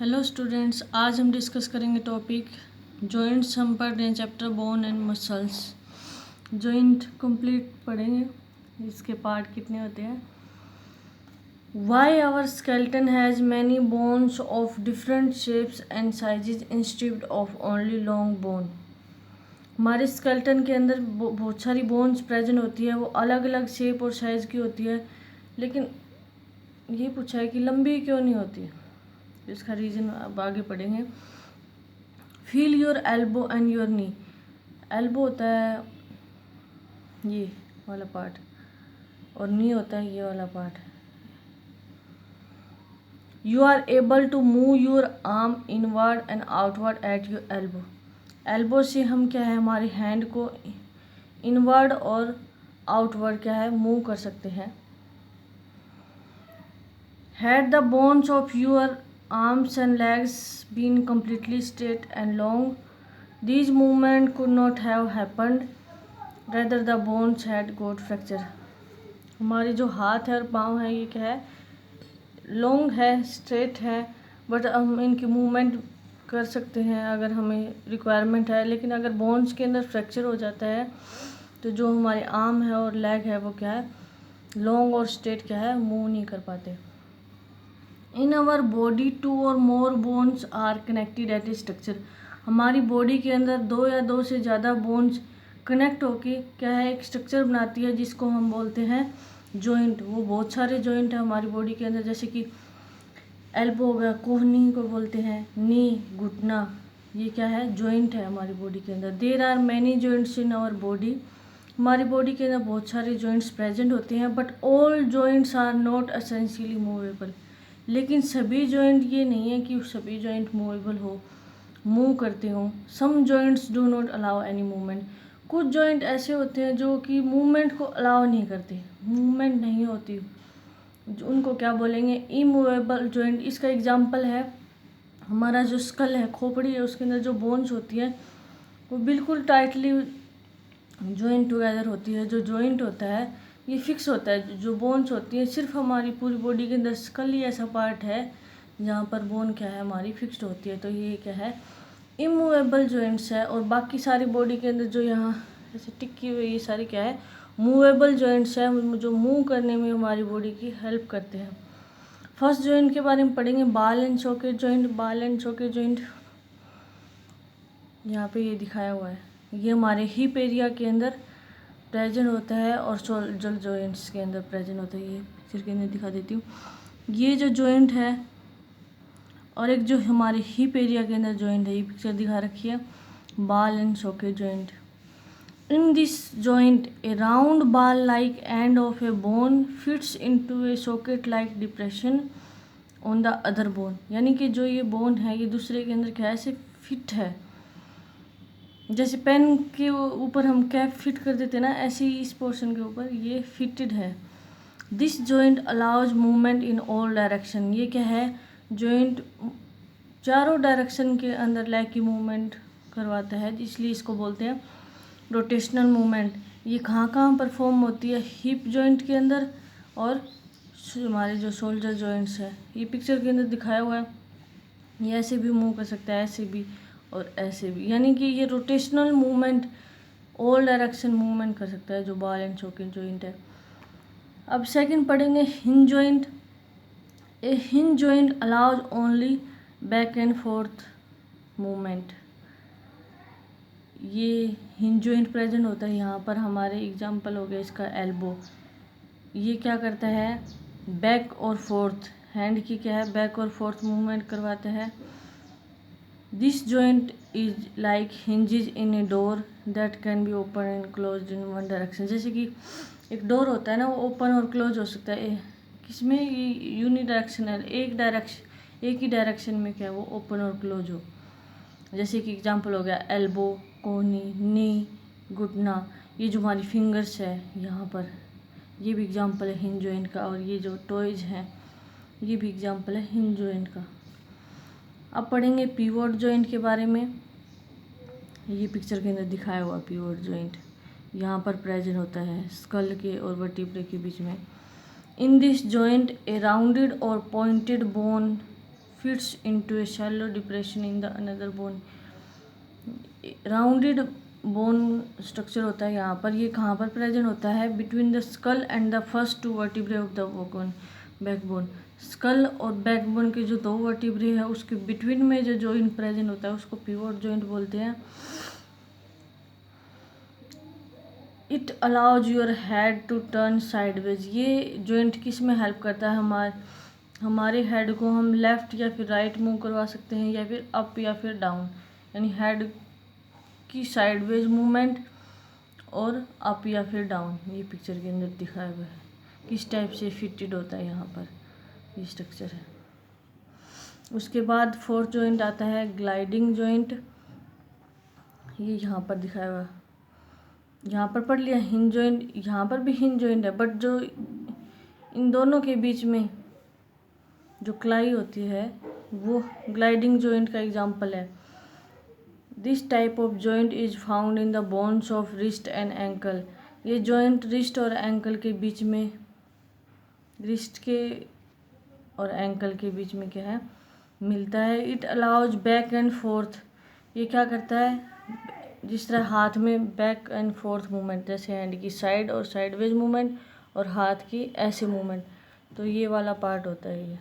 Hello students, आज हम discuss करेंगे टॉपिक जॉइंट्स। हम पढ़ रहे हैं chapter bone and muscles. Joint complete पढ़ेंगे, इसके पार्ट कितने होते हैं। Why our skeleton has many bones of different shapes and sizes instead of only long bone. हमारे स्केलेटन के अंदर बहुत सारी बोन्स प्रेजेंट होती है, वो अलग अलग शेप और साइज़ की होती है, लेकिन ये पूछा है कि लंबी क्यों नहीं होती। इसका रीज़न अब आगे पढ़ेंगे। Feel your elbow and your knee. Elbow होता है ये वाला पार्ट और नी होता है ये वाला part. You are able to move your arm inward and outward at your elbow. Elbow से हम क्या है, हमारे हैंड को इनवर्ड और आउटवर्ड क्या है, मूव कर सकते हैं। Had the bones of your arms and legs been completely straight and long, these movements could not have happened, rather the bones had got fracture। हमारे जो हाथ है और पाँव है ये क्या है, लॉन्ग है, स्ट्रेट है, बट हम इनकी मूवमेंट कर सकते हैं अगर हमें रिक्वायरमेंट है। लेकिन अगर बोन्स के अंदर फ्रैक्चर हो जाता है तो जो हमारे आर्म है और लेग है वो क्या है, लॉन्ग और स्ट्रेट क्या है, मूव नहीं कर पाते। इन आवर बॉडी 2 और more bones are connected at a structure. हमारी बॉडी के अंदर 2 या 2 से ज़्यादा बोन्स कनेक्ट होके क्या है, एक स्ट्रक्चर बनाती है जिसको हम बोलते हैं जॉइंट। वो बहुत सारे जॉइंट है हमारी बॉडी के अंदर, जैसे कि एल्बो हो गया, कोहनी को बोलते हैं, नी, घुटना, ये क्या है, जॉइंट है हमारी बॉडी के अंदर। There are many joints in our body. हमारी बॉडी के अंदर बहुत सारे जॉइंट्स प्रेजेंट होते हैं, but all joints are not essentially movable. लेकिन सभी जॉइंट ये नहीं है कि सभी जॉइंट मूवेबल हो, मूव करते हो। Some joints do not allow any movement. कुछ जॉइंट ऐसे होते हैं जो कि मूवमेंट को अलाउ नहीं करते, मूवमेंट नहीं होती, उनको क्या बोलेंगे, इमूवेबल जॉइंट। इसका एग्जांपल है हमारा जो स्कल है, खोपड़ी है, उसके अंदर जो बोन्स होती है वो बिल्कुल टाइटली जॉइंट टुगेदर होती है। जो जॉइंट होता है ये फिक्स होता है, जो बोन्स होती है सिर्फ हमारी पूरी बॉडी के अंदर स्कल ही ऐसा पार्ट है जहाँ पर बोन क्या है, हमारी फिक्स्ड होती है। तो ये क्या है, इमूवेबल जॉइंट्स है। और बाकी सारी बॉडी के अंदर जो यहाँ ऐसे टिक्की हुई, ये सारी क्या है, मूवेबल जॉइंट्स है, जो मूव करने में हमारी बॉडी की हेल्प करते हैं। फर्स्ट जॉइंट के बारे में पढ़ेंगे, बाल एंड सॉकेट जॉइंट। बाल एंड सॉकेट जॉइंट यहाँ पे ये दिखाया हुआ है, ये हमारे हिप एरिया के अंदर प्रेजेंट होता है और शोल्डर जॉइंट्स के अंदर प्रेजेंट होता है। ये पिक्चर के अंदर दिखा देती हूँ, ये जो जॉइंट है और एक जो हमारे हिप एरिया के अंदर जॉइंट है, ये पिक्चर दिखा रखी है, ball and socket joint. In this joint a round ball like end of a bone fits into a socket like depression on the other bone. यानी कि जो ये बोन है ये दूसरे के अंदर क्या है, ऐसे फिट है, जैसे पेन के ऊपर हम कैप फिट कर देते हैं ना, ऐसे ही इस पोर्शन के ऊपर ये फिटेड है। This joint allows movement in all direction. ये क्या है, जॉइंट चारों डायरेक्शन के अंदर लेग की मूवमेंट करवाता है, इसलिए इसको बोलते हैं रोटेशनल मूवमेंट। ये कहाँ कहाँ परफॉर्म होती है, हिप जॉइंट के अंदर और हमारे जो शोल्डर जॉइंट्स है, ये पिक्चर के अंदर दिखाया हुआ है। ये ऐसे भी मूव कर सकता है, ऐसे भी और ऐसे भी, यानी कि ये rotational movement, all direction movement कर सकता है जो बाल एंड सॉकेट जॉइंट है। अब सेकंड पढ़ेंगे hinge joint. A hinge joint allows only back and fourth movement. ये हिंज जॉइंट प्रेजेंट होता है यहाँ पर। हमारे एग्जांपल हो गया इसका एल्बो। ये क्या करता है, बैक और फोर्थ, हैंड की क्या है, बैक और फोर्थ मूवमेंट करवाता है। This joint is like hinges in a door that can be open and close in one direction. जैसे कि एक डोर होता है ना, वो ओपन और क्लोज हो सकता है, किसमें, ये यूनिडायरेक्शनल, एक ही डायरेक्शन में क्या है वो ओपन और क्लोज हो। जैसे कि एग्जांपल हो गया एल्बो, कोहनी, नी, घुटना, ये जो हमारी फिंगर्स है यहाँ पर, ये भी एग्जांपल है हिंज जॉइंट का। और ये जो टॉयज हैं ये भी एग्जांपल है हिंज जॉइंट का। अब पढ़ेंगे पिवोट जॉइंट के बारे में। ये पिक्चर के अंदर दिखाया हुआ पिवोट जॉइंट यहाँ पर प्रेजेंट होता है स्कल के और वर्टिब्रे के बीच में। In this joint a rounded और pointed bone fits into a shallow depression in the another bone. Rounded bone structure होता है यहाँ पर। ये कहाँ पर प्रेजेंट होता है? Between the skull and the first two vertebrae of the backbone. Skull और बैकबोन के जो दो वर्टिब्रे हैं उसके बिटवीन में जो जॉइंट प्रेजेंट होता है उसको पिवोट जॉइंट बोलते हैं। It allows your head to turn sideways. ये जॉइंट किस में हेल्प करता है? हमारे हेड को हम लेफ़्ट या फिर राइट मूव करवा सकते हैं, या फिर अप या फिर डाउन, यानी हेड की साइडवेज मूवमेंट और अप या फिर डाउन। ये पिक्चर के अंदर दिखाया हुआ है किस टाइप से फिटेड होता है यहाँ पर ये स्ट्रक्चर है। उसके बाद फोर्थ जॉइंट आता है ग्लाइडिंग जॉइंट। ये यहाँ पर दिखाया हुआ, यहाँ पर पढ़ लिया हिंज जॉइंट, यहाँ पर भी हिंज जॉइंट है, बट जो इन दोनों के बीच में जो क्लाई होती है वो ग्लाइडिंग जॉइंट का एग्जाम्पल है। This type of joint is found in the bones of wrist and ankle. ये जॉइंट रिस्ट और एंकल के बीच में, रिस्ट के और एंकल के बीच में क्या है? मिलता है। It allows back and fourth. ये क्या करता है? जिस तरह हाथ में बैक एंड फोर्थ मूवमेंट, जैसे हैंड की साइड और साइडवेज मूवमेंट और हाथ की ऐसे मूवमेंट, तो ये वाला पार्ट होता है ये।